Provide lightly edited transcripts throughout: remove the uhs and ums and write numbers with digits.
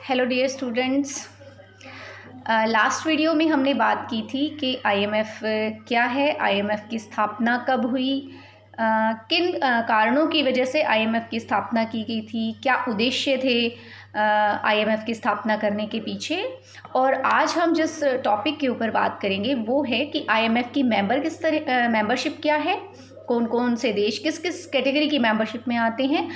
Hello dear students. Last video में हमने बात की थी कि आईएमएफ क्या है, आईएमएफ की स्थापना कब हुई, किन कारणों की वजह से आईएमएफ की स्थापना की गई थी, क्या उद्देश्य थे आईएमएफ की स्थापना करने के पीछे। और आज हम जिस टॉपिक के ऊपर बात करेंगे वो है कि आईएमएफ की मेंबरशिप क्या है, कौन कौन से देश किस किस कैटेगरी की मेंबरशिप में आते हैं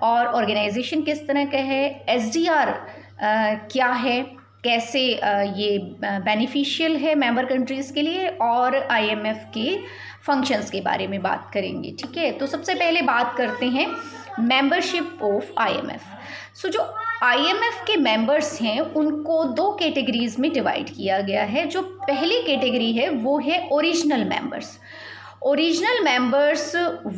और ऑर्गेनाइजेशन किस तरह का है, एसडीआर क्या है, कैसे ये बेनिफिशियल है मेंबर कंट्रीज़ के लिए, और आईएमएफ के फंक्शंस के बारे में बात करेंगे। ठीक है, तो सबसे पहले बात करते हैं मेंबरशिप ऑफ आईएमएफ। सो जो आईएमएफ के मेंबर्स हैं उनको दो कैटेगरीज में डिवाइड किया गया है। जो पहली कैटेगरी है वो है ओरिजिनल मेंबर्स। ओरिजिनल मेंबर्स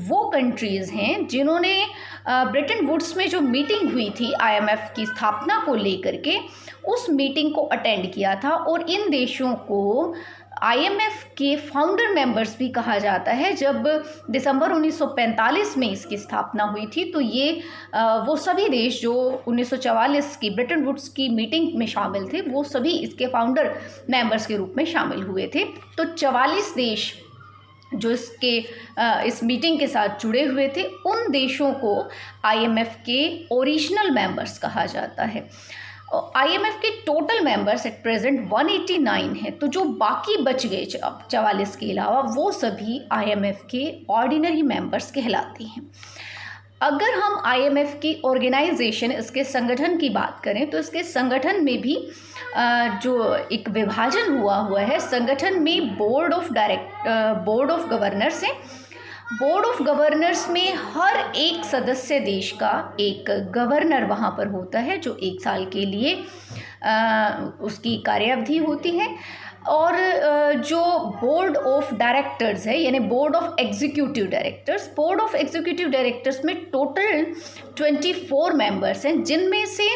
वो कंट्रीज़ हैं जिन्होंने ब्रेटन वुड्स में जो मीटिंग हुई थी आईएमएफ की स्थापना को लेकर के, उस मीटिंग को अटेंड किया था। और इन देशों को आईएमएफ के फाउंडर मेंबर्स भी कहा जाता है। जब दिसंबर 1945 में इसकी स्थापना हुई थी तो ये वो सभी देश जो 1944 की ब्रेटन वुड्स की मीटिंग में शामिल थे वो सभी इसके फाउंडर मेंबर्स के रूप में शामिल हुए थे। तो 44 देश जो इस मीटिंग के साथ जुड़े हुए थे, उन देशों को आईएमएफ के ओरिजिनल मेंबर्स कहा जाता है। आईएमएफ के टोटल मेंबर्स एट प्रेजेंट 189 हैं। तो जो बाकी बच गए 44 के अलावा वो सभी आईएमएफ के ऑर्डिनरी मेंबर्स कहलाते हैं। अगर हम आईएमएफ की ऑर्गेनाइजेशन, इसके संगठन की बात करें तो इसके संगठन में भी जो एक विभाजन हुआ है, संगठन में बोर्ड ऑफ गवर्नर्स है। बोर्ड ऑफ गवर्नर्स में हर एक सदस्य देश का एक गवर्नर वहाँ पर होता है जो 1 साल के लिए उसकी कार्यावधि होती है। और जो बोर्ड ऑफ डायरेक्टर्स है, यानी बोर्ड ऑफ एग्जीक्यूटिव डायरेक्टर्स में टोटल 24 मेंबर्स हैं, जिनमें से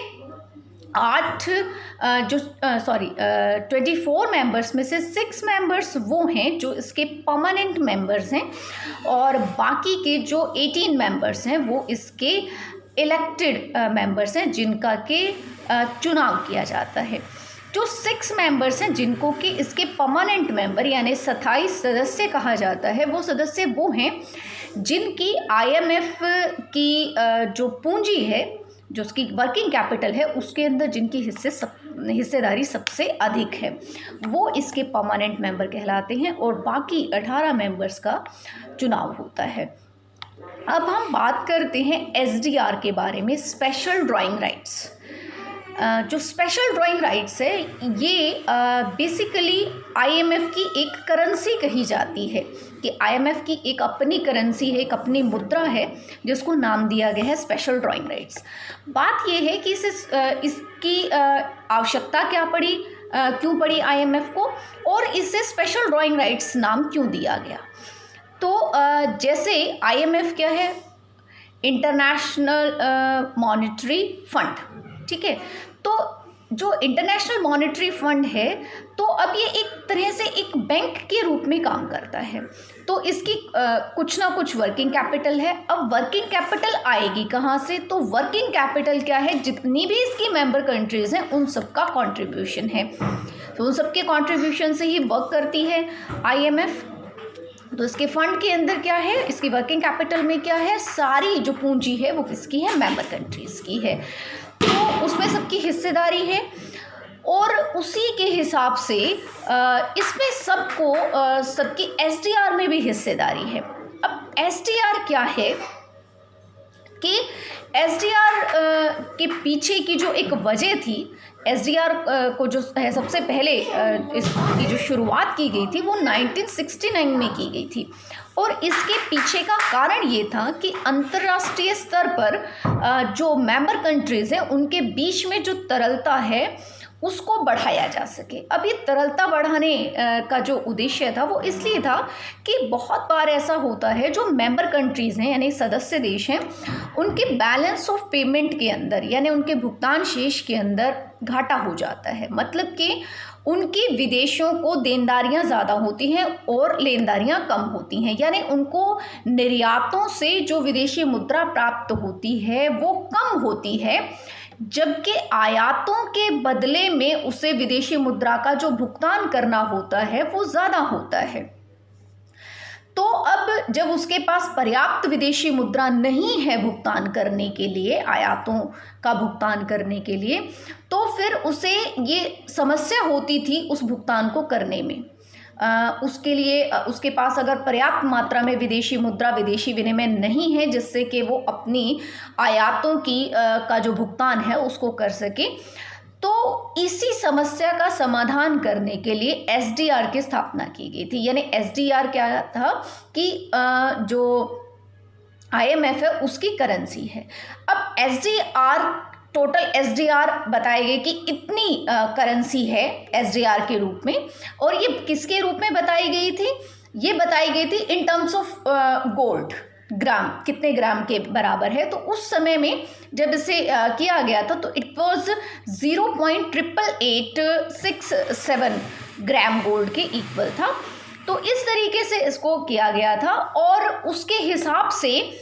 24 मेंबर्स में से 6 मेंबर्स वो हैं जो इसके परमानेंट मेंबर्स हैं, और बाकी के जो 18 मेंबर्स हैं वो इसके इलेक्टेड मेंबर्स हैं जिनका के चुनाव किया जाता है। जो 6 मेंबर्स हैं जिनको कि इसके परमानेंट मेंबर यानी 27 सदस्य कहा जाता है, वो सदस्य वो हैं जिनकी आईएमएफ की जो पूंजी है, जो उसकी वर्किंग कैपिटल है, उसके अंदर जिनकी हिस्सेदारी सबसे अधिक है, वो इसके परमानेंट मेंबर कहलाते हैं। और बाकी 18 मेंबर्स का चुनाव होता है। अब हम बात करते हैं एसडीआर के बारे में, स्पेशल ड्राइंग राइट्स। जो स्पेशल ड्राइंग राइट्स है ये बेसिकली आईएमएफ की एक करेंसी कही जाती है कि आईएमएफ की एक अपनी करेंसी है, एक अपनी मुद्रा है जिसको नाम दिया गया है स्पेशल ड्राइंग राइट्स। बात ये है कि इसकी आवश्यकता क्या पड़ी, क्यों पड़ी आईएमएफ को, और इससे स्पेशल ड्राइंग राइट्स नाम क्यों दिया गया। तो जैसे आईएमएफ क्या है, इंटरनेशनल मॉनेटरी फंड। ठीक है, तो जो इंटरनेशनल मॉनेटरी फंड है तो अब ये एक तरह से एक बैंक के रूप में काम करता है। तो इसकी कुछ ना कुछ वर्किंग कैपिटल है। अब वर्किंग कैपिटल आएगी कहाँ से, तो वर्किंग कैपिटल क्या है, जितनी भी इसकी मेंबर कंट्रीज़ हैं उन सबका कंट्रीब्यूशन है। तो उन सबके कंट्रीब्यूशन से ही वर्क करती है आईएमएफ। तो इसके फंड के अंदर क्या है, इसकी वर्किंग कैपिटल में क्या है, सारी जो पूंजी है वो किसकी है, मेंबर कंट्रीज़ की है। तो उसमें सबकी हिस्सेदारी है और उसी के हिसाब से इसमें सबकी एसडीआर में भी हिस्सेदारी है। अब एसडीआर क्या है कि एसडीआर के पीछे की जो एक वजह थी, एसडीआर को जो है सबसे पहले इसकी जो शुरुआत की गई थी वो 1969 में की गई थी। और इसके पीछे का कारण ये था कि अंतर्राष्ट्रीय स्तर पर जो मेंबर कंट्रीज़ हैं उनके बीच में जो तरलता है उसको बढ़ाया जा सके। अब ये तरलता बढ़ाने का जो उद्देश्य था वो इसलिए था कि बहुत बार ऐसा होता है जो मेंबर कंट्रीज़ हैं यानी सदस्य देश हैं, उनके बैलेंस ऑफ पेमेंट के अंदर यानी उनके भुगतान शेष के अंदर घाटा हो जाता है। मतलब कि उनकी विदेशों को देनदारियां ज़्यादा होती हैं और लेनदारियां कम होती हैं, यानी उनको निर्यातों से जो विदेशी मुद्रा प्राप्त होती है वो कम होती है, जबकि आयातों के बदले में उसे विदेशी मुद्रा का जो भुगतान करना होता है वो ज़्यादा होता है। तो अब जब उसके पास पर्याप्त विदेशी मुद्रा नहीं है भुगतान करने के लिए, आयातों का भुगतान करने के लिए, तो फिर उसे ये समस्या होती थी उस भुगतान को करने में। उसके लिए उसके पास अगर पर्याप्त मात्रा में विदेशी मुद्रा, विदेशी विनिमय नहीं है जिससे कि वो अपनी आयातों की का जो भुगतान है उसको कर सके, तो इसी समस्या का समाधान करने के लिए एसडीआर की स्थापना की गई थी। यानी एसडीआर क्या था कि जो आईएमएफ है उसकी करेंसी है। अब एसडीआर, टोटल एसडीआर बताए गए कि इतनी करेंसी है एसडीआर के रूप में, और ये किसके रूप में बताई गई थी? ये बताई गई थी इन टर्म्स ऑफ गोल्ड, ग्राम, कितने ग्राम के बराबर है। तो उस समय में जब इसे किया गया था तो इट वॉज 0.8887 ग्राम गोल्ड के इक्वल था। तो इस तरीके से इसको किया गया था, और उसके हिसाब से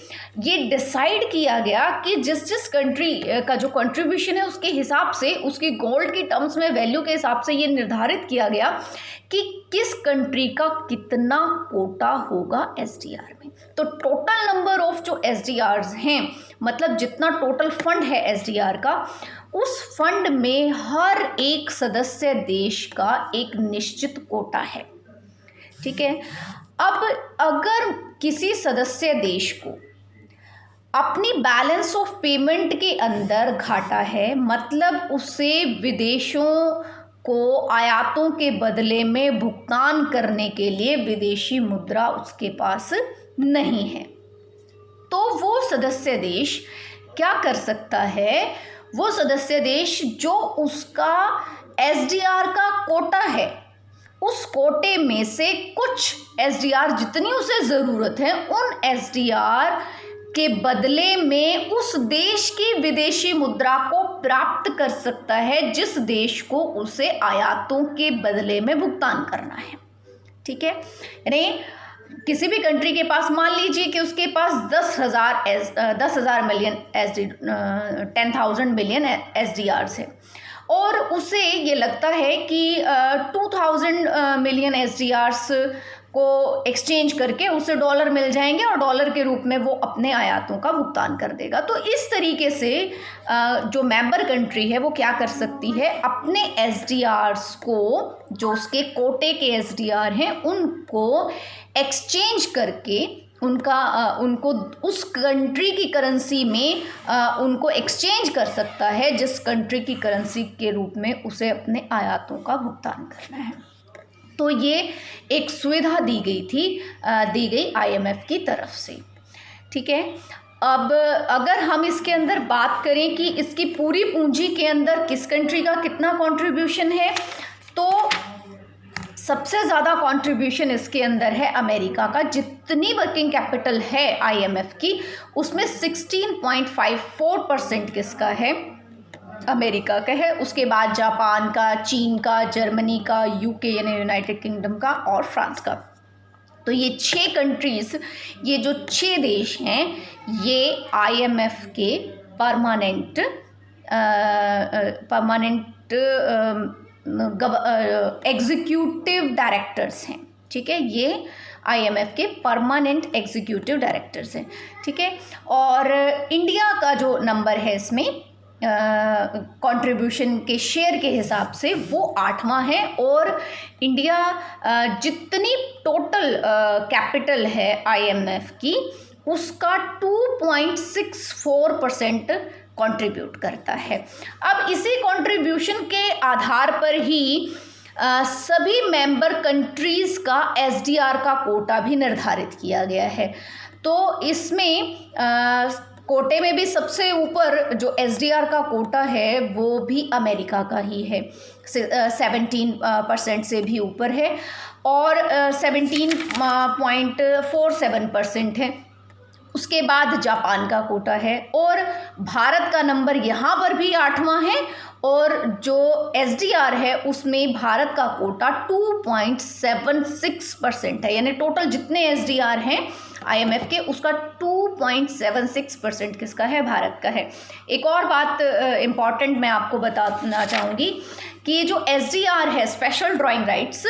ये डिसाइड किया गया कि जिस जिस कंट्री का जो कंट्रीब्यूशन है उसके हिसाब से, उसकी गोल्ड की टर्म्स में वैल्यू के हिसाब से ये निर्धारित किया गया कि किस कंट्री का कितना कोटा होगा एसडीआर में। तो टोटल नंबर ऑफ जो एसडीआर्स हैं, मतलब जितना टोटल फंड है एसडीआर का, उस फंड में हर एक सदस्य देश का एक निश्चित कोटा है। ठीक है। अब अगर किसी सदस्य देश को अपनी बैलेंस ऑफ पेमेंट के अंदर घाटा है, मतलब उसे विदेशों को आयातों के बदले में भुगतान करने के लिए विदेशी मुद्रा उसके पास नहीं है, तो वो सदस्य देश क्या कर सकता है? वो सदस्य देश जो उसका एसडीआर का कोटा है, उस कोटे में से कुछ एसडीआर जितनी उसे ज़रूरत है, उन एसडीआर के बदले में उस देश की विदेशी मुद्रा को प्राप्त कर सकता है जिस देश को उसे आयातों के बदले में भुगतान करना है। ठीक है। यानी किसी भी कंट्री के पास, मान लीजिए कि उसके पास 10,000 मिलियन 10,000 मिलियन एसडीआर्स है, और उसे ये लगता है कि 2,000 मिलियन एसडीआर्स को एक्सचेंज करके उसे डॉलर मिल जाएंगे और डॉलर के रूप में वो अपने आयातों का भुगतान कर देगा। तो इस तरीके से जो मेंबर कंट्री है वो क्या कर सकती है? अपने एसडीआर्स को, जो उसके कोटे के एसडीआर हैं, उनको एक्सचेंज करके उनको उस कंट्री की करेंसी में उनको एक्सचेंज कर सकता है जिस कंट्री की करेंसी के रूप में उसे अपने आयातों का भुगतान करना है। तो ये एक सुविधा दी गई आईएमएफ की तरफ से। ठीक है। अब अगर हम इसके अंदर बात करें कि इसकी पूरी पूंजी के अंदर किस कंट्री का कितना कंट्रीब्यूशन है, तो सबसे ज़्यादा कंट्रीब्यूशन इसके अंदर है अमेरिका का। जितनी वर्किंग कैपिटल है आईएमएफ की, उसमें 16.54% किसका है? अमेरिका का है। उसके बाद जापान का, चीन का, जर्मनी का, यूके यानी यूनाइटेड किंगडम का, और फ्रांस का। तो ये 6 कंट्रीज़, ये जो 6 देश हैं, ये आईएमएफ के परमानेंट एग्जीक्यूटिव डायरेक्टर्स हैं। ठीक है। ये आईएमएफ के परमानेंट एग्जीक्यूटिव डायरेक्टर्स हैं। ठीक है। और इंडिया का जो नंबर है इसमें कंट्रीब्यूशन के शेयर के हिसाब से वो 8वां है, और इंडिया जितनी टोटल कैपिटल है आईएमएफ की, उसका 2.64% कंट्रीब्यूट करता है। अब इसी कंट्रीब्यूशन के आधार पर ही सभी मेंबर कंट्रीज़ का एसडीआर का कोटा भी निर्धारित किया गया है। तो इसमें कोटे में भी सबसे ऊपर जो एसडीआर का कोटा है वो भी अमेरिका का ही है, 17% से भी ऊपर है, और 17.47% है। उसके बाद जापान का कोटा है और भारत का नंबर यहाँ पर भी 8वां है और जो SDR है उसमें भारत का कोटा 2.76% है, यानी टोटल जितने SDR हैं IMF के उसका 2.76% किसका है, भारत का है। एक और बात इम्पॉर्टेंट मैं आपको बताना चाहूँगी कि जो SDR है स्पेशल ड्राइंग राइट्स,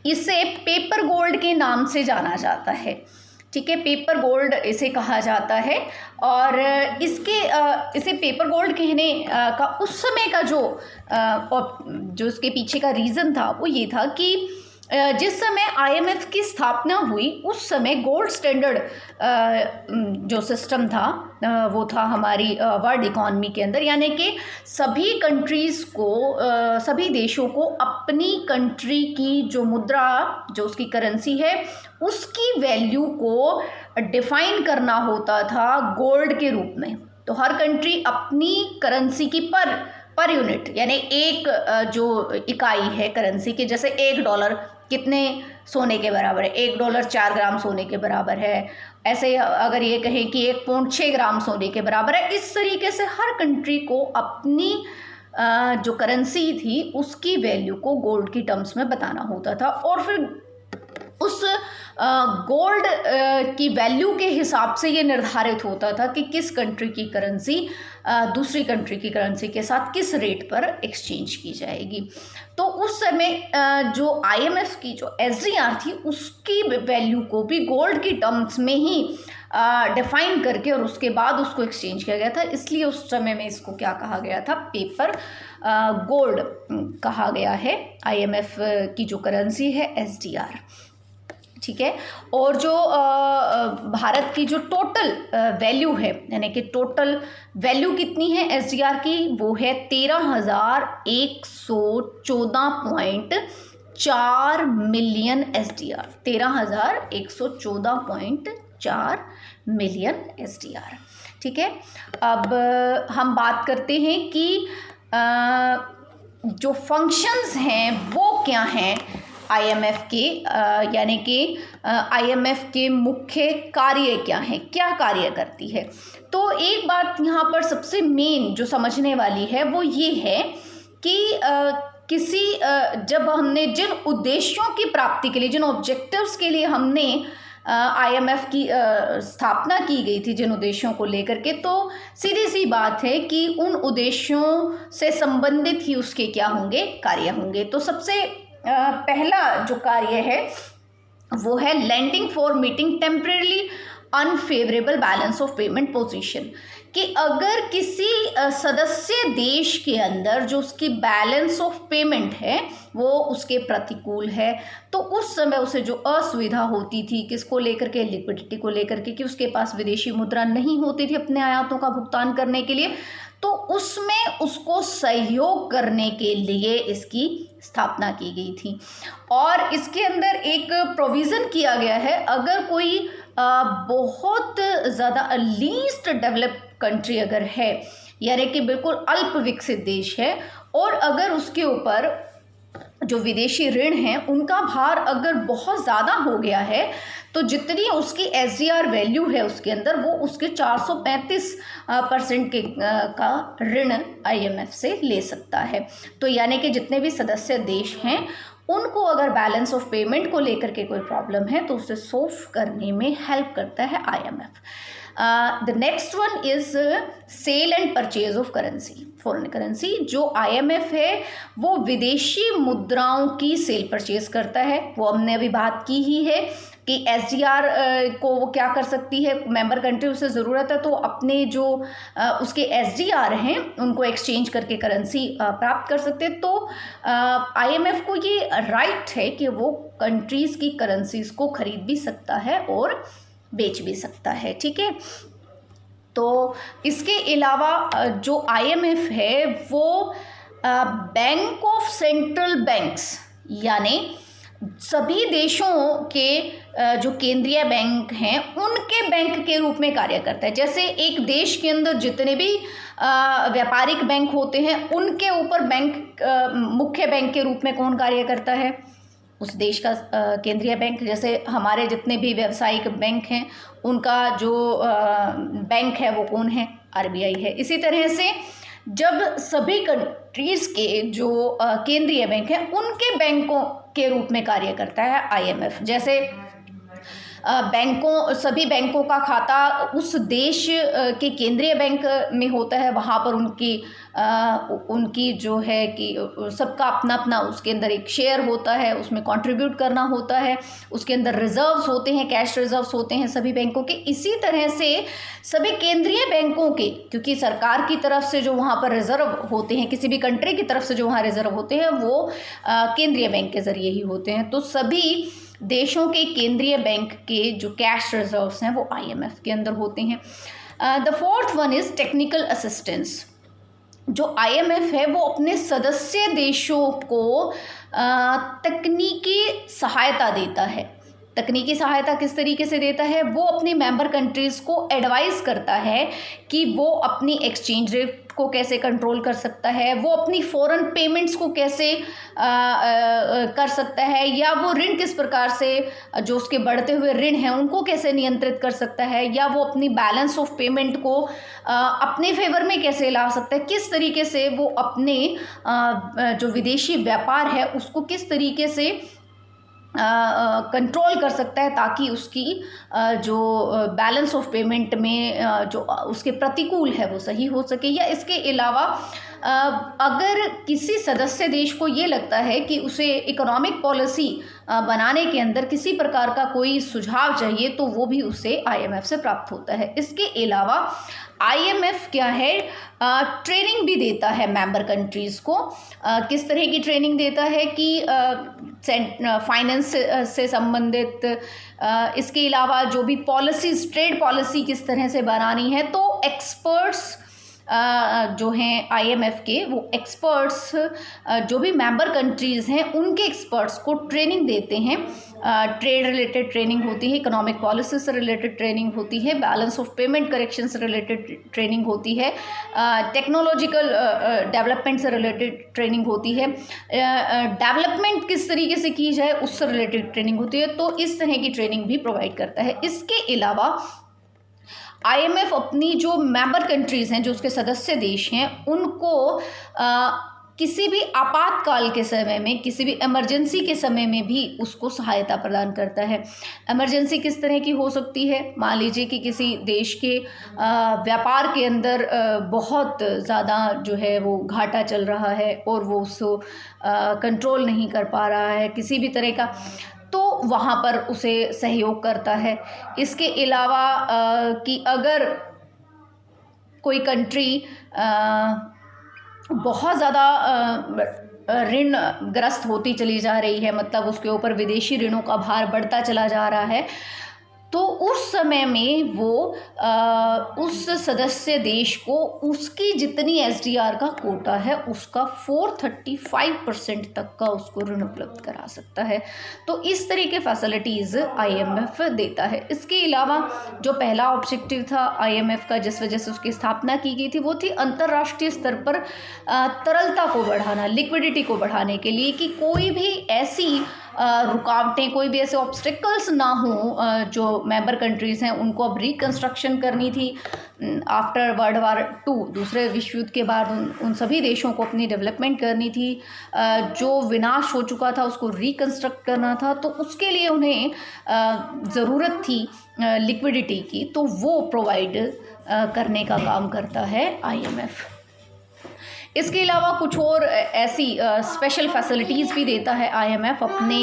इसे पेपर गोल्ड के नाम से जाना जाता है, ठीक है, पेपर गोल्ड इसे कहा जाता है। और इसे पेपर गोल्ड कहने का उस समय का जो इसके पीछे का रीज़न था वो ये था कि जिस समय IMF की स्थापना हुई उस समय गोल्ड स्टैंडर्ड जो सिस्टम था वो था हमारी वर्ल्ड इकॉनमी के अंदर, यानी कि सभी कंट्रीज़ को सभी देशों को अपनी कंट्री की जो मुद्रा जो उसकी करेंसी है उसकी वैल्यू को डिफाइन करना होता था गोल्ड के रूप में। तो हर कंट्री अपनी करेंसी की पर यूनिट यानी एक जो इकाई है करेंसी की, जैसे $1 कितने सोने के बराबर है, $1 4 ग्राम सोने के बराबर है, ऐसे अगर ये कहें कि 1 पौंड 6 ग्राम सोने के बराबर है। इस तरीके से हर कंट्री को अपनी जो करेंसी थी उसकी वैल्यू को गोल्ड की टर्म्स में बताना होता था और फिर उस गोल्ड की वैल्यू के हिसाब से ये निर्धारित होता था कि किस कंट्री की करेंसी दूसरी कंट्री की करेंसी के साथ किस रेट पर एक्सचेंज की जाएगी। तो उस समय जो IMF की जो SDR थी उसकी वैल्यू को भी गोल्ड की टर्म्स में ही डिफाइन करके और उसके बाद उसको एक्सचेंज किया गया था, इसलिए उस समय में इसको क्या कहा गया था, पेपर गोल्ड कहा गया है IMF की जो करेंसी है SDR, ठीक है। और जो भारत की जो टोटल वैल्यू है यानी कि टोटल वैल्यू कितनी है SDR की, वो है 13,114.4 मिलियन SDR, 13,114.4 मिलियन SDR, ठीक है। अब हम बात करते हैं कि जो फंक्शंस हैं वो क्या हैं IMF के, यानी कि IMF के मुख्य कार्य क्या हैं, क्या कार्य करती है। तो एक बात यहाँ पर सबसे मेन जो समझने वाली है वो ये है कि जब हमने जिन उद्देश्यों की प्राप्ति के लिए, जिन ऑब्जेक्टिव्स के लिए हमने IMF की स्थापना की गई थी, जिन उद्देश्यों को लेकर के, तो सीधी सी बात है कि उन उद्देश्यों से संबंधित ही उसके क्या होंगे, कार्य होंगे। तो सबसे पहला जो कार्य है वो है lending for meeting temporary unfavourable balance of payment position, कि अगर किसी सदस्य देश के अंदर जो उसकी बैलेंस ऑफ पेमेंट है वो उसके प्रतिकूल है, तो उस समय उसे जो असुविधा होती थी किसको लेकर के, लिक्विडिटी को लेकर के, कि उसके पास विदेशी मुद्रा नहीं होती थी अपने आयातों का भुगतान करने के लिए, तो उसमें उसको सहयोग करने के लिए इसकी स्थापना की गई थी। और इसके अंदर एक प्रोविज़न किया गया है, अगर कोई बहुत ज़्यादा लीस्ट डेवलप्ड कंट्री अगर है, यानी कि बिल्कुल अल्प विकसित देश है, और अगर उसके ऊपर जो विदेशी ऋण हैं उनका भार अगर बहुत ज़्यादा हो गया है, तो जितनी उसकी SDR वैल्यू है उसके अंदर वो उसके 435% का ऋण IMF से ले सकता है। तो यानी कि जितने भी सदस्य देश हैं उनको अगर बैलेंस ऑफ पेमेंट को लेकर के कोई प्रॉब्लम है तो उसे सॉल्व करने में हेल्प करता है IMF। The next one is sale and purchase of currency, foreign currency. जो IMF है वो विदेशी मुद्राओं की सेल परचेज करता है, वो हमने अभी बात की ही है कि SDR को वो क्या कर सकती है, मेंबर कंट्री उसे ज़रूरत है तो अपने जो उसके SDR हैं उनको एक्सचेंज करके करेंसी प्राप्त कर सकते हैं। तो IMF को ये राइट है कि वो कंट्रीज़ की करेंसीज़ को खरीद भी सकता है और बेच भी सकता है, ठीक है। तो इसके अलावा जो IMF है वो बैंक ऑफ सेंट्रल बैंक्स, यानी सभी देशों के जो केंद्रीय बैंक हैं उनके बैंक के रूप में कार्य करता है। जैसे एक देश के अंदर जितने भी व्यापारिक बैंक होते हैं उनके ऊपर बैंक मुख्य बैंक के रूप में कौन कार्य करता है, उस देश का केंद्रीय बैंक। जैसे हमारे जितने भी व्यावसायिक बैंक हैं उनका जो बैंक है वो कौन है, आरबीआई है। इसी तरह से जब सभी कंट्रीज़ के जो केंद्रीय बैंक हैं उनके बैंकों के रूप में कार्य करता है आईएमएफ। जैसे सभी बैंकों का खाता उस देश के केंद्रीय बैंक में होता है, वहाँ पर उनकी जो है कि सबका अपना अपना उसके अंदर एक शेयर होता है, उसमें कंट्रीब्यूट करना होता है, उसके अंदर रिजर्व्स होते हैं, कैश रिजर्व्स होते हैं सभी बैंकों के। इसी तरह से सभी केंद्रीय बैंकों के, क्योंकि सरकार की तरफ से जो वहाँ पर रिजर्व होते हैं, किसी भी कंट्री की तरफ से जो वहाँ रिजर्व होते हैं वो केंद्रीय बैंक के ज़रिए ही होते हैं। तो सभी देशों के केंद्रीय बैंक के जो कैश रिजर्व्स हैं वो आईएमएफ के अंदर होते हैं। The fourth one is technical assistance. जो आईएमएफ है वो अपने सदस्य देशों को तकनीकी सहायता देता है। तकनीकी सहायता किस तरीके से देता है? वो अपनी मेंबर कंट्रीज़ को एडवाइस करता है कि वो अपनी एक्सचेंज रेट को कैसे कंट्रोल कर सकता है, वो अपनी फॉरेन पेमेंट्स को कैसे कर सकता है, या वो ऋण किस प्रकार से, जो उसके बढ़ते हुए ऋण हैं उनको कैसे नियंत्रित कर सकता है, या वो अपनी बैलेंस ऑफ पेमेंट को अपने फेवर में कैसे ला सकता है, किस तरीके से वो अपने जो विदेशी व्यापार है उसको किस तरीके से कंट्रोल कर सकता है ताकि उसकी जो बैलेंस ऑफ पेमेंट में जो उसके प्रतिकूल है वो सही हो सके। या इसके अलावा अगर किसी सदस्य देश को ये लगता है कि उसे इकोनॉमिक पॉलिसी बनाने के अंदर किसी प्रकार का कोई सुझाव चाहिए तो वो भी उसे आईएमएफ से प्राप्त होता है। इसके अलावा आईएमएफ क्या है, ट्रेनिंग भी देता है मेंबर कंट्रीज़ को। किस तरह की ट्रेनिंग देता है कि फाइनेंस से संबंधित, इसके अलावा जो भी पॉलिसीज़, ट्रेड पॉलिसी किस तरह से बनानी है, तो एक्सपर्ट्स जो हैं आईएमएफ के, वो एक्सपर्ट्स जो भी मेंबर कंट्रीज़ हैं उनके एक्सपर्ट्स को ट्रेनिंग देते हैं। ट्रेड रिलेटेड ट्रेनिंग होती है, इकोनॉमिक पॉलिसी से रिलेटेड ट्रेनिंग होती है, बैलेंस ऑफ पेमेंट करेक्शन से रिलेटेड ट्रेनिंग होती है, टेक्नोलॉजिकल डेवलपमेंट से रिलेटेड ट्रेनिंग होती है, डेवलपमेंट किस तरीके से की जाए उससे रिलेटेड ट्रेनिंग होती है। तो इस तरह की ट्रेनिंग भी प्रोवाइड करता है। इसके अलावा आईएमएफ अपनी जो मेंबर कंट्रीज़ हैं, जो उसके सदस्य देश हैं, उनको किसी भी आपातकाल के समय में, किसी भी इमरजेंसी के समय में भी उसको सहायता प्रदान करता है। इमरजेंसी किस तरह की हो सकती है? मान लीजिए कि किसी देश के व्यापार के अंदर बहुत ज़्यादा जो है वो घाटा चल रहा है और वो उसको कंट्रोल नहीं कर पा रहा है किसी भी तरह का, तो वहाँ पर उसे सहयोग करता है। इसके अलावा कि अगर कोई कंट्री बहुत ज़्यादा ऋण ग्रस्त होती चली जा रही है, मतलब उसके ऊपर विदेशी ऋणों का भार बढ़ता चला जा रहा है, तो उस समय में वो उस सदस्य देश को उसकी जितनी एसडीआर का कोटा है उसका 435% तक का उसको ऋण उपलब्ध करा सकता है। तो इस तरह के फैसिलिटीज़ आईएमएफ देता है। इसके अलावा जो पहला ऑब्जेक्टिव था आईएमएफ का, जिस वजह से उसकी स्थापना की गई थी, वो थी अंतर्राष्ट्रीय स्तर पर तरलता को बढ़ाना, लिक्विडिटी को बढ़ाने के लिए, कि कोई भी ऐसी रुकावटें, कोई भी ऐसे ऑब्स्टिकल्स ना हो जो मेंबर कंट्रीज़ हैं उनको अब रिकंस्ट्रक्शन करनी थी। आफ्टर वर्ल्ड वार 2, दूसरे विश्व युद्ध के बाद उन सभी देशों को अपनी डेवलपमेंट करनी थी, जो विनाश हो चुका था उसको रिकंस्ट्रक्ट करना था, तो उसके लिए उन्हें ज़रूरत थी लिक्विडिटी की, तो वो प्रोवाइड करने का काम करता है आईएमएफ। इसके अलावा कुछ और ऐसी स्पेशल फैसिलिटीज़ भी देता है आईएमएफ अपने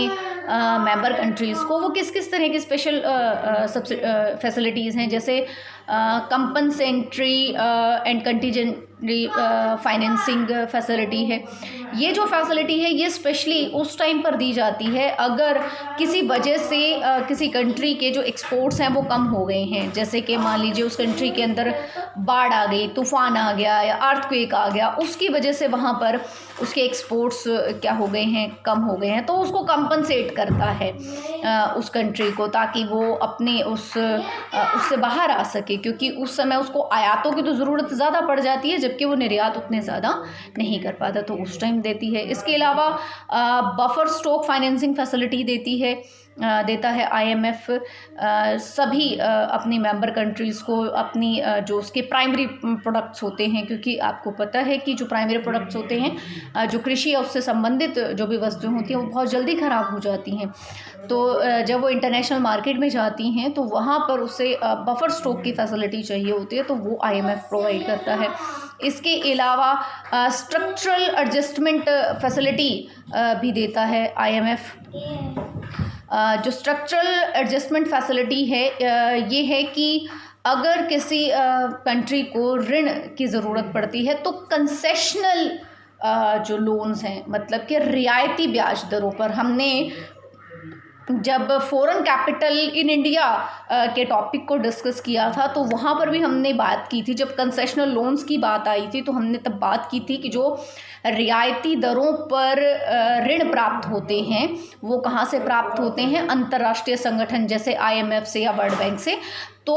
मेंबर कंट्रीज़ को। वो किस किस तरह की स्पेशल फैसिलिटीज़ हैं? जैसे कंपनसेंट्री एंड कंटीजेंटरी फाइनेंसिंग फैसिलिटी है। ये जो फैसिलिटी है ये स्पेशली उस टाइम पर दी जाती है अगर किसी वजह से किसी कंट्री के जो एक्सपोर्ट्स हैं वो कम हो गए हैं। जैसे कि मान लीजिए उस कंट्री के अंदर बाढ़ आ गई, तूफ़ान आ गया या अर्थक्वेक आ गया, उसकी वजह से वहाँ पर उसके एक्सपोर्ट्स क्या हो गए हैं, कम हो गए हैं, तो उसको कंपनसेट करता है उस कंट्री को, ताकि वो अपने उससे बाहर आ सके। क्योंकि उस समय उसको आयातों की तो ज़रूरत ज़्यादा पड़ जाती है जबकि वो निर्यात उतने ज़्यादा नहीं कर पाता, तो उस टाइम देती है। इसके अलावा बफर स्टॉक फाइनेंसिंग फैसिलिटी देता है IMF सभी अपनी मेंबर कंट्रीज़ को अपनी जो उसके प्राइमरी प्रोडक्ट्स होते हैं, क्योंकि आपको पता है कि जो प्राइमरी प्रोडक्ट्स होते हैं जो कृषि या उससे संबंधित जो भी वस्तुएं होती हैं वो बहुत जल्दी ख़राब हो जाती हैं, तो जब वो इंटरनेशनल मार्केट में जाती हैं तो वहाँ पर उसे बफर स्टॉक की फैसिलिटी चाहिए होती है, तो वो IMF प्रोवाइड करता है। इसके अलावा स्ट्रक्चरल एडजस्टमेंट फैसिलिटी भी देता है IMF। जो स्ट्रक्चरल एडजस्टमेंट फैसिलिटी है ये है कि अगर किसी कंट्री को ऋण की ज़रूरत पड़ती है तो कंसेशनल जो लोन्स हैं, मतलब कि रियायती ब्याज दरों पर, हमने जब फॉरेन कैपिटल इन इंडिया के टॉपिक को डिस्कस किया था तो वहाँ पर भी हमने बात की थी, जब कंसेशनल लोन्स की बात आई थी तो हमने तब बात की थी कि जो रियायती दरों पर ऋण प्राप्त होते हैं वो कहाँ से प्राप्त होते हैं, अंतर्राष्ट्रीय संगठन जैसे IMF से या वर्ल्ड बैंक से। तो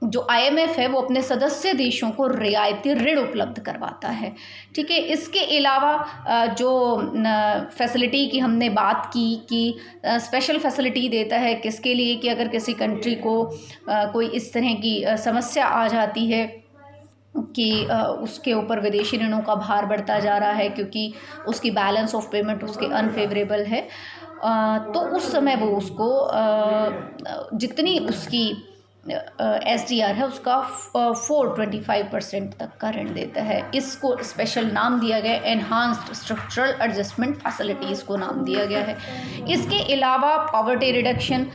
जो IMF है वो अपने सदस्य देशों को रियायती ऋण उपलब्ध करवाता है, ठीक है। इसके अलावा जो फैसिलिटी की हमने बात की कि स्पेशल फैसिलिटी देता है किसके लिए, कि अगर किसी कंट्री को कोई इस तरह की समस्या आ जाती है कि उसके ऊपर विदेशी ऋणों का भार बढ़ता जा रहा है क्योंकि उसकी बैलेंस ऑफ पेमेंट उसके अनफेवरेबल है, तो उस समय वो उसको जितनी उसकी SDR है उसका 425% तक का ऋण देता है। इसको स्पेशल नाम दिया गया एनहांस्ड स्ट्रक्चरल एडजस्टमेंट फैसिलिटीज़ को नाम दिया गया है। इसके अलावा पॉवर्टी रिडक्शन,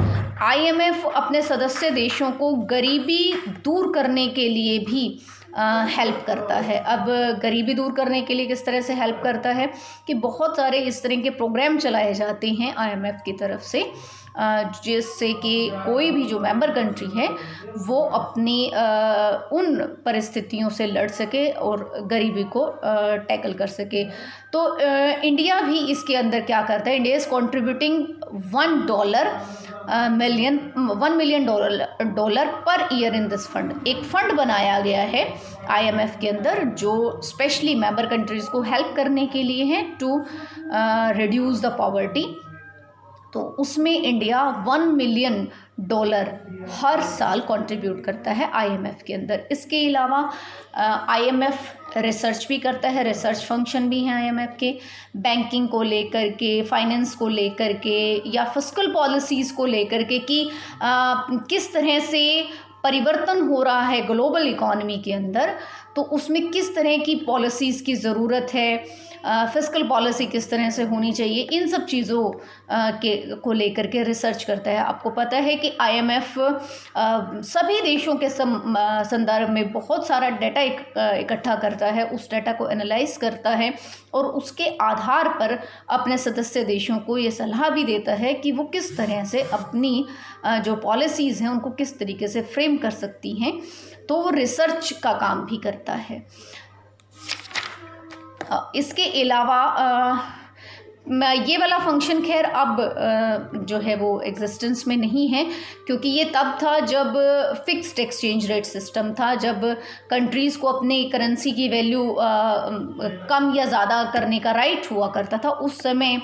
IMF अपने सदस्य देशों को गरीबी दूर करने के लिए भी हेल्प करता है। अब गरीबी दूर करने के लिए किस तरह से हेल्प करता है कि बहुत सारे इस तरह के प्रोग्राम चलाए जाते हैं IMF की तरफ से, जिससे कि कोई भी जो मेंबर कंट्री है वो अपनी उन परिस्थितियों से लड़ सके और गरीबी को टैकल कर सके। तो इंडिया भी इसके अंदर क्या करता है, India is contributing $1 million per year in this fund. एक फंड बनाया गया है IMF के अंदर जो स्पेशली मेंबर कंट्रीज़ को हेल्प करने के लिए है टू रिड्यूस द पॉवर्टी, तो उसमें इंडिया $1 million हर साल कंट्रीब्यूट करता है IMF के अंदर। इसके अलावा IMF रिसर्च भी करता है, रिसर्च फंक्शन भी हैं IMF के, बैंकिंग को लेकर के, फाइनेंस को लेकर के या फिस्कल पॉलिसीज़ को लेकर के कि किस तरह से परिवर्तन हो रहा है ग्लोबल इकॉनमी के अंदर, तो उसमें किस तरह की पॉलिसीज़ की ज़रूरत है, फिस्कल पॉलिसी किस तरह से होनी चाहिए, इन सब चीज़ों को लेकर के रिसर्च करता है। आपको पता है कि IMF सभी देशों के संदर्भ में बहुत सारा डाटा इकट्ठा करता है, उस डाटा को एनालाइज करता है और उसके आधार पर अपने सदस्य देशों को ये सलाह भी देता है कि वो किस तरह से अपनी जो पॉलिसीज़ हैं उनको किस तरीके से फ्रेम कर सकती हैं, तो वो रिसर्च का काम भी करता है। इसके अलावा ये वाला फंक्शन खैर अब जो है वो एग्जिस्टेंस में नहीं है, क्योंकि ये तब था जब फिक्स्ड एक्सचेंज रेट सिस्टम था, जब कंट्रीज़ को अपनी करेंसी की वैल्यू कम या ज़्यादा करने का राइट हुआ करता था। उस समय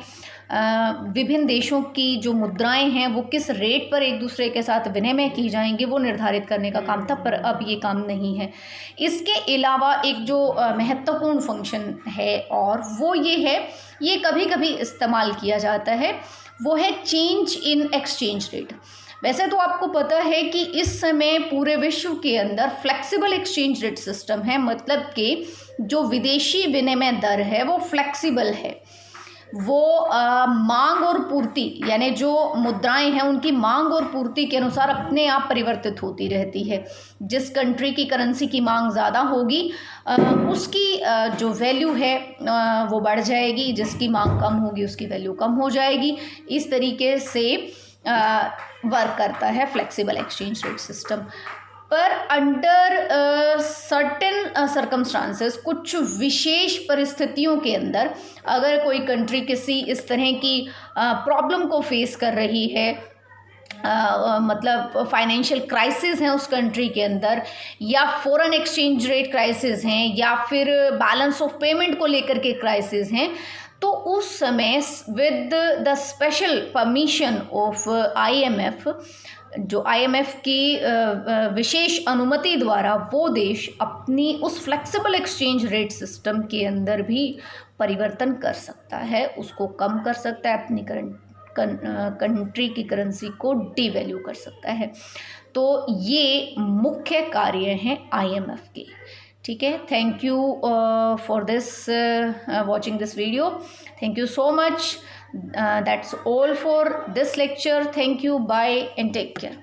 विभिन्न देशों की जो मुद्राएं हैं वो किस रेट पर एक दूसरे के साथ विनिमय की जाएंगे वो निर्धारित करने का काम था, पर अब ये काम नहीं है। इसके अलावा एक जो महत्वपूर्ण फंक्शन है और वो ये है, ये कभी कभी इस्तेमाल किया जाता है, वो है चेंज इन एक्सचेंज रेट। वैसे तो आपको पता है कि इस समय पूरे विश्व के अंदर फ्लेक्सिबल एक्सचेंज रेट सिस्टम है, मतलब कि जो विदेशी विनिमय दर है वो फ्लेक्सिबल है, वो मांग और पूर्ति यानी जो मुद्राएं हैं उनकी मांग और पूर्ति के अनुसार अपने आप परिवर्तित होती रहती है। जिस कंट्री की करेंसी की मांग ज़्यादा होगी उसकी जो वैल्यू है वो बढ़ जाएगी, जिसकी मांग कम होगी उसकी वैल्यू कम हो जाएगी। इस तरीके से वर्क करता है फ्लेक्सिबल एक्सचेंज रेट सिस्टम। पर अंडर सर्टेन सर्कमस्टांसेस, कुछ विशेष परिस्थितियों के अंदर अगर कोई कंट्री किसी इस तरह की प्रॉब्लम को फेस कर रही है मतलब फाइनेंशियल क्राइसिस हैं उस कंट्री के अंदर, या फॉरेन एक्सचेंज रेट क्राइसिस हैं, या फिर बैलेंस ऑफ पेमेंट को लेकर के क्राइसिस हैं, तो उस समय with the special permission of IMF, जो आईएमएफ की विशेष अनुमति द्वारा वो देश अपनी उस फ्लेक्सिबल एक्सचेंज रेट सिस्टम के अंदर भी परिवर्तन कर सकता है, उसको कम कर सकता है, अपनी कंट्री की करेंसी को डीवैल्यू कर सकता है। तो ये मुख्य कार्य हैं आईएमएफ के। ठीक है, thank you for this watching this video, thank you so much, that's all for this lecture, thank you, bye and take care.